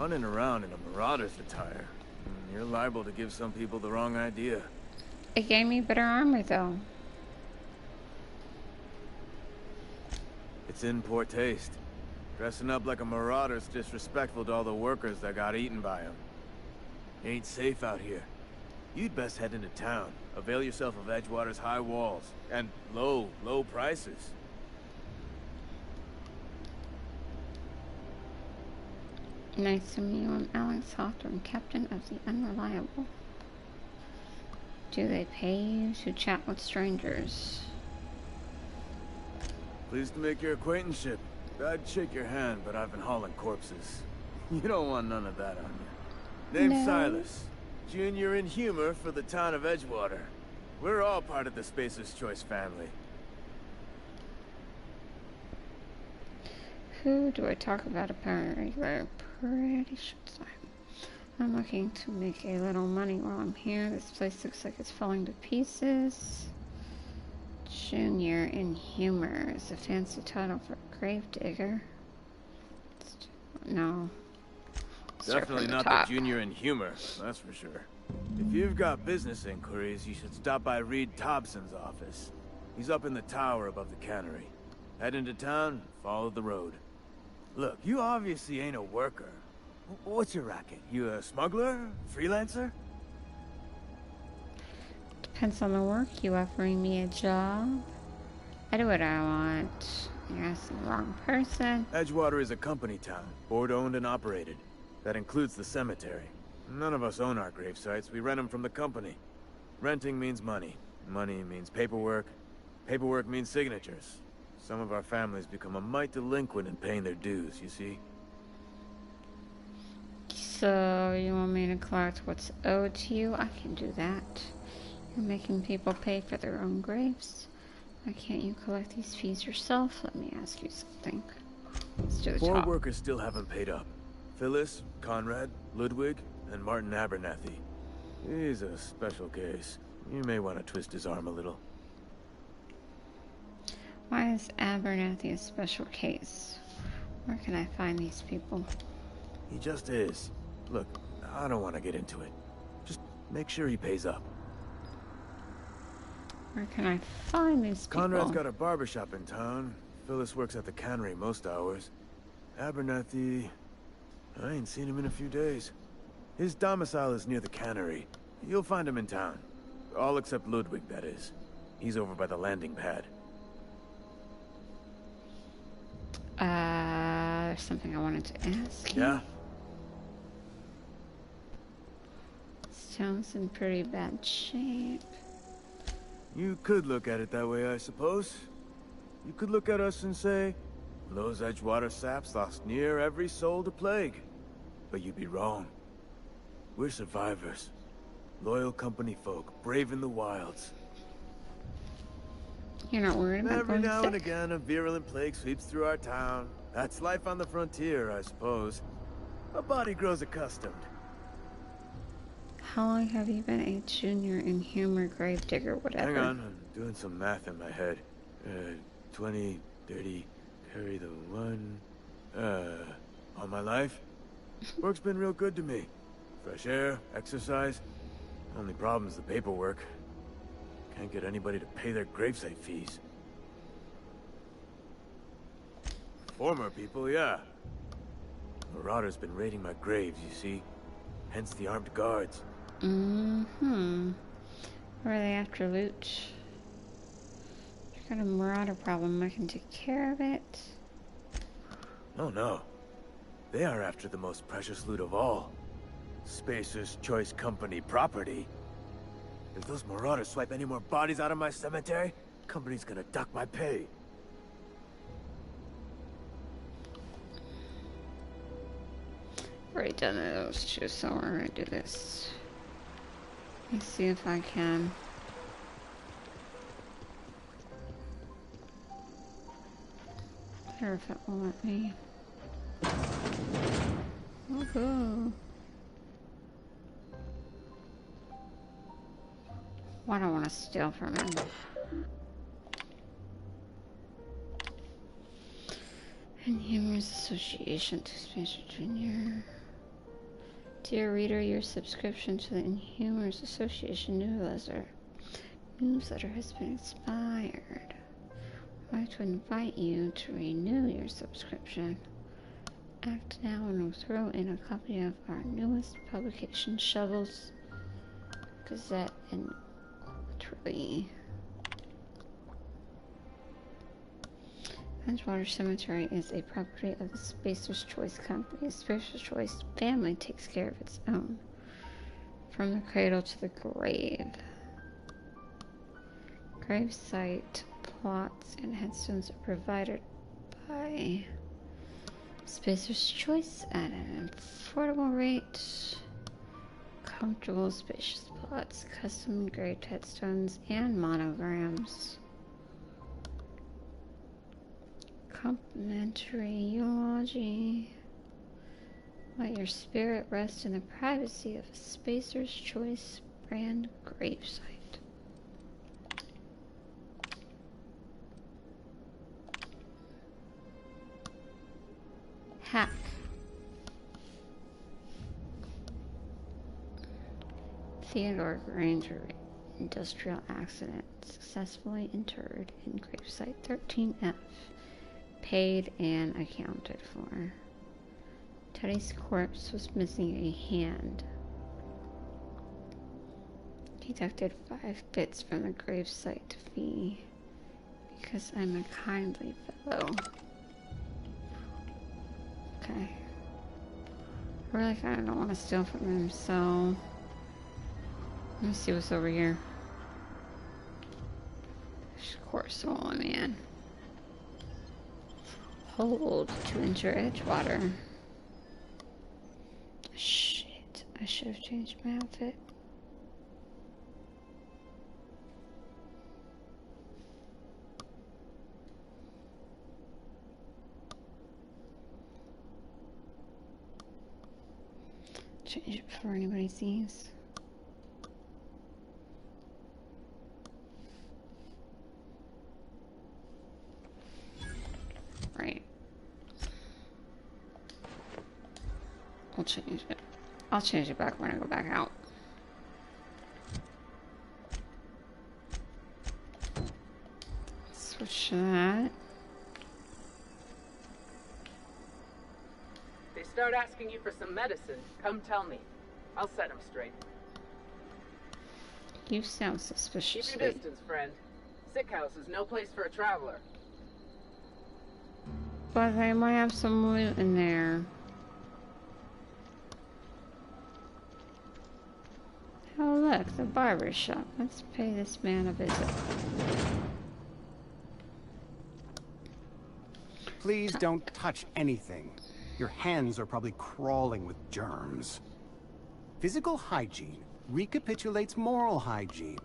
Running around in a marauder's attire, you're liable to give some people the wrong idea. It gave me better armor, though. It's in poor taste. Dressing up like a marauder's disrespectful to all the workers that got eaten by him. Ain't safe out here. You'd best head into town. Avail yourself of Edgewater's high walls. And low prices. Nice to meet you. I'm Alex Hawthorne, captain of the Unreliable. Do they pay you to chat with strangers? Pleased to make your acquaintanceship. I'd shake your hand, but I've been hauling corpses. You don't want none of that on you. Name's No. Silas. Junior in humor for the town of Edgewater. We're all part of the Spacer's Choice family. Who do I talk about apparently? We're pretty sure I'm looking to make a little money while I'm here. This place looks like it's falling to pieces. Junior in humor is a fancy title for gravedigger. No. Definitely not the junior in humor, that's for sure. If you've got business inquiries, you should stop by Reed Thompson's office. He's up in the tower above the cannery. Head into town, follow the road. Look, you obviously ain't a worker. What's your racket? You a smuggler? Freelancer? Depends on the work. You offering me a job? I do what I want. You're asking the wrong person. Edgewater is a company town, board-owned and operated. That includes the cemetery. None of us own our grave sites. We rent them from the company. Renting means money. Money means paperwork. Paperwork means signatures. Some of our families become a mite delinquent in paying their dues, you see? So, you want me to collect what's owed to you? I can do that. You're making people pay for their own graves. Why can't you collect these fees yourself? Let me ask you something. Let's do the Four top. workers still haven't paid up. Phyllis, Conrad, Ludwig, and Martin Abernathy. He's a special case. You may want to twist his arm a little. Why is Abernathy a special case? Where can I find these people? He just is. Look, I don't want to get into it. Just make sure he pays up. Where can I find these people? Conrad's got a barber shop in town. Phyllis works at the cannery most hours. Abernathy... I ain't seen him in a few days. His domicile is near the cannery. You'll find him in town. All except Ludwig, that is. He's over by the landing pad. There's something I wanted to ask you. Yeah? This town's in pretty bad shape. You could look at it that way, I suppose. You could look at us and say, those Edgewater saps lost near every soul to plague. But you'd be wrong. We're survivors. Loyal company folk, brave in the wilds. You're not worried about Every going now sick? and again, a virulent plague sweeps through our town. That's life on the frontier, I suppose. A body grows accustomed. How long have you been a junior in humor, gravedigger, whatever? Hang on, I'm doing some math in my head. 20, 30, carry the one... all my life? Work's been real good to me. Fresh air, exercise. Only problem's the paperwork. Can't get anybody to pay their gravesite fees. Former people, yeah. Marauder's been raiding my graves, you see. Hence the armed guards. Mm-hmm. Were they after loot? If you've got a marauder problem, I can take care of it. Oh no. They are after the most precious loot of all. Spacer's Choice Company property. If those marauders swipe any more bodies out of my cemetery, company's gonna duck my pay. Already done those two, so we're gonna do this. Let's see if I can. Wonder if it will let me. Woohoo! Why do I want to steal from him? And Humorous Association to Spacer Junior. Dear reader, your subscription to the Inhumans Association newsletter has been expired. I'd like to invite you to renew your subscription. Act now and we'll throw in a copy of our newest publication, Shovels, Gazette, and Quarterly. Edgewater Cemetery is a property of the Spacer's Choice Company. Spacer's Choice family takes care of its own, from the cradle to the grave. Gravesite plots and headstones are provided by Spacer's Choice at an affordable rate. Comfortable, spacious plots, custom engraved headstones, and monograms. Complimentary eulogy. Let your spirit rest in the privacy of a Spacer's Choice brand gravesite. Hack. Theodore Granger, industrial accident, successfully interred in gravesite 13F. Paid and accounted for. Teddy's corpse was missing a hand. Deducted 5 bits from the gravesite fee because I'm a kindly fellow. Okay. I really kind of don't want to steal from him, so let me see what's over here. Of course, oh man. Hold to enter Edgewater. Shit, I should have changed my outfit. Change it before anybody sees. Right. I'll change it. I'll change it back when I go back out. Switch to that. They start asking you for some medicine, come tell me. I'll set them straight. You sound suspicious. Keep your distance, friend. Sick house is no place for a traveler. But I might have some loot in there. Oh look, the barber shop. Let's pay this man a visit. Please don't touch anything. Your hands are probably crawling with germs. Physical hygiene recapitulates moral hygiene.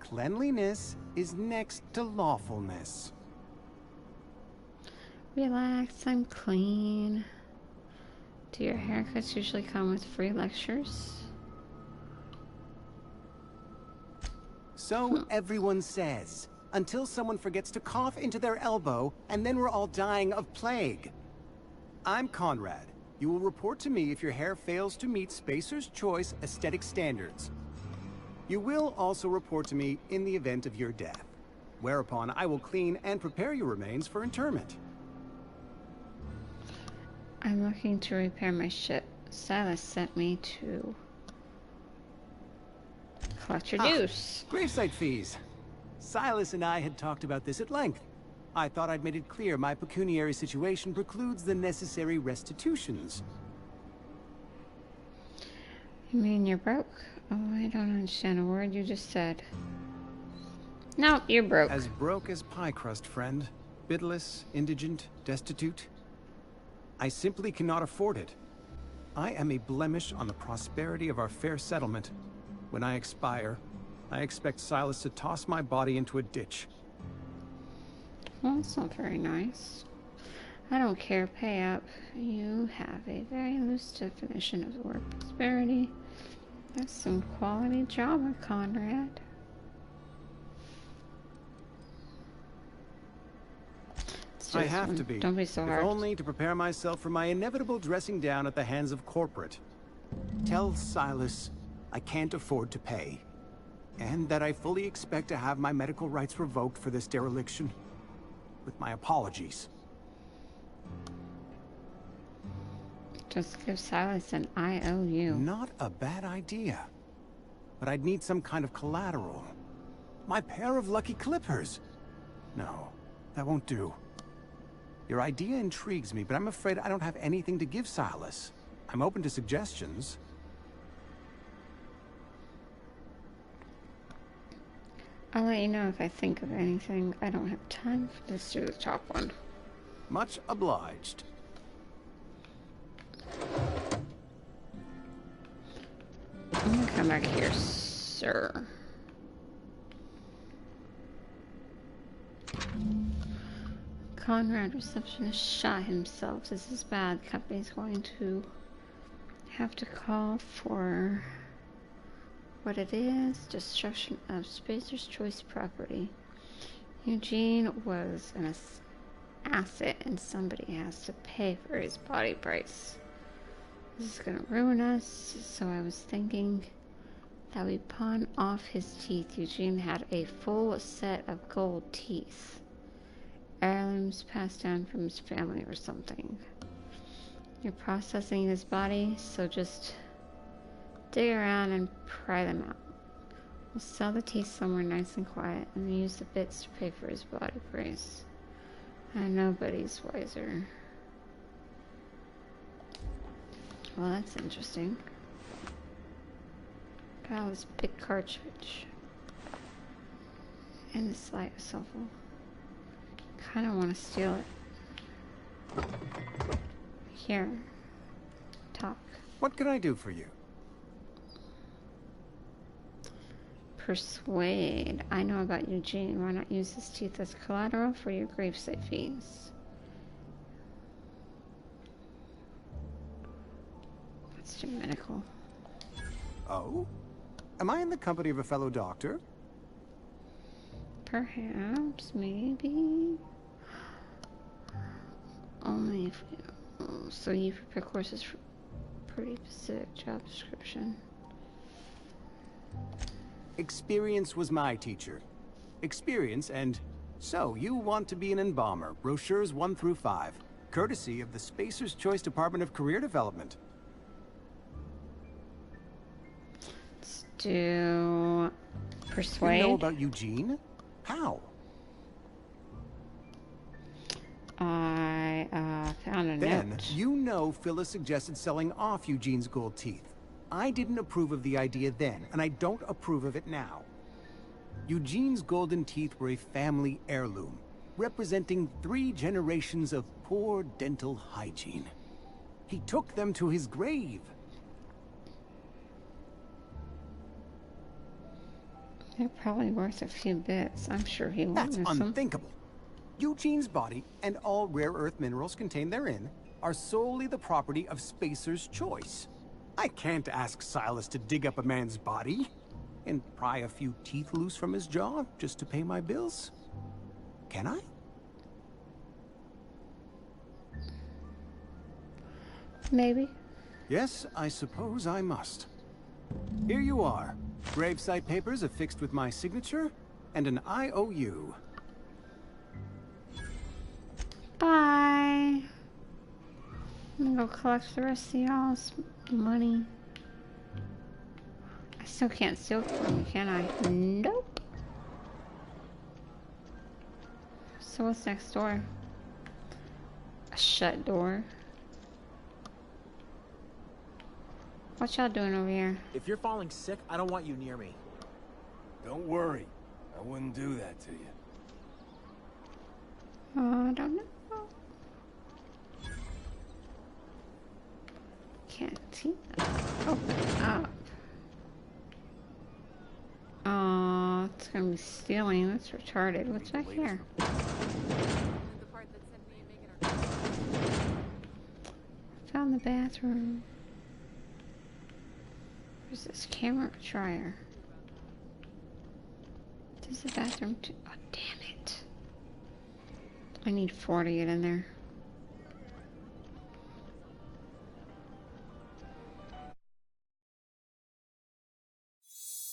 Cleanliness is next to lawfulness. Relax, I'm clean. Do your haircuts usually come with free lectures? So everyone says, until someone forgets to cough into their elbow, and then we're all dying of plague. I'm Conrad. You will report to me if your hair fails to meet Spacer's Choice aesthetic standards. You will also report to me in the event of your death, whereupon I will clean and prepare your remains for interment. I'm looking to repair my ship. Silas sent me to collect your dues. Gravesite fees. Silas and I had talked about this at length. I thought I'd made it clear my pecuniary situation precludes the necessary restitutions. You mean you're broke? Oh, I don't understand a word you just said. No, you're broke. As broke as pie crust, friend. Bidless, indigent, destitute. I simply cannot afford it. I am a blemish on the prosperity of our fair settlement. When I expire, I expect Silas to toss my body into a ditch. Well, that's not very nice. I don't care, pay up. You have a very loose definition of the word prosperity. That's some quality drama, Conrad. I have to be. Don't be so hard. If only to prepare myself for my inevitable dressing down at the hands of corporate. Tell Silas I can't afford to pay, and that I fully expect to have my medical rights revoked for this dereliction. With my apologies. Just give Silas an IOU. Not a bad idea. But I'd need some kind of collateral. My pair of lucky clippers. No, that won't do. Your idea intrigues me, but I'm afraid I don't have anything to give Silas. I'm open to suggestions. I'll let you know if I think of anything. I don't have time for this. Do the top one. Much obliged. I'm gonna come back here, sir. Conrad, receptionist, shot himself. This is bad. The company's going to have to call for what it is. Destruction of Spacer's Choice property. Eugene was an asset and somebody has to pay for his body price. This is gonna ruin us, so I was thinking that we pawn off his teeth. Eugene had a full set of gold teeth. Heirlooms passed down from his family or something. You're processing his body, so just dig around and pry them out. We'll sell the teeth somewhere nice and quiet and use the bits to pay for his body price. And nobody's wiser. Well, that's interesting. Got all this big cartridge. And this light is so full. Kinda wanna steal it. Here. Talk. What can I do for you? Persuade. I know about Eugene. Why not use his teeth as collateral for your gravesite fees? That's too medical. Oh? Am I in the company of a fellow doctor? Perhaps, maybe. Only if you... Oh, so you prepare courses for pretty specific job description. Experience was my teacher. Experience and... So, you want to be an embalmer. Brochures 1 through 5. Courtesy of the Spacer's Choice Department of Career Development. Let's do... Persuade. You know about Eugene? How? I found a note. Then, you know Phyllis suggested selling off Eugene's gold teeth. I didn't approve of the idea then, and I don't approve of it now. Eugene's golden teeth were a family heirloom, representing 3 generations of poor dental hygiene. He took them to his grave. They're probably worth a few bits. I'm sure he won't That's miss them. unthinkable. Eugene's body and all rare earth minerals contained therein are solely the property of Spacer's Choice. I can't ask Silas to dig up a man's body and pry a few teeth loose from his jaw just to pay my bills. Can I? Maybe. Yes, I suppose I must. Here you are. Gravesite papers affixed with my signature and an IOU. Bye. I'm gonna go collect the rest of y'all's money. I still can't steal from you, can I? Nope. So what's next door? A shut door. What y'all doing over here? If you're falling sick, I don't want you near me. Don't worry. I wouldn't do that to you. I don't know. Canteen. Open up. Oh, it's gonna be stealing. That's retarded. What's back here? Found the bathroom. Where's this camera dryer? There's the bathroom too. Oh, damn it. I need 4 to get in there.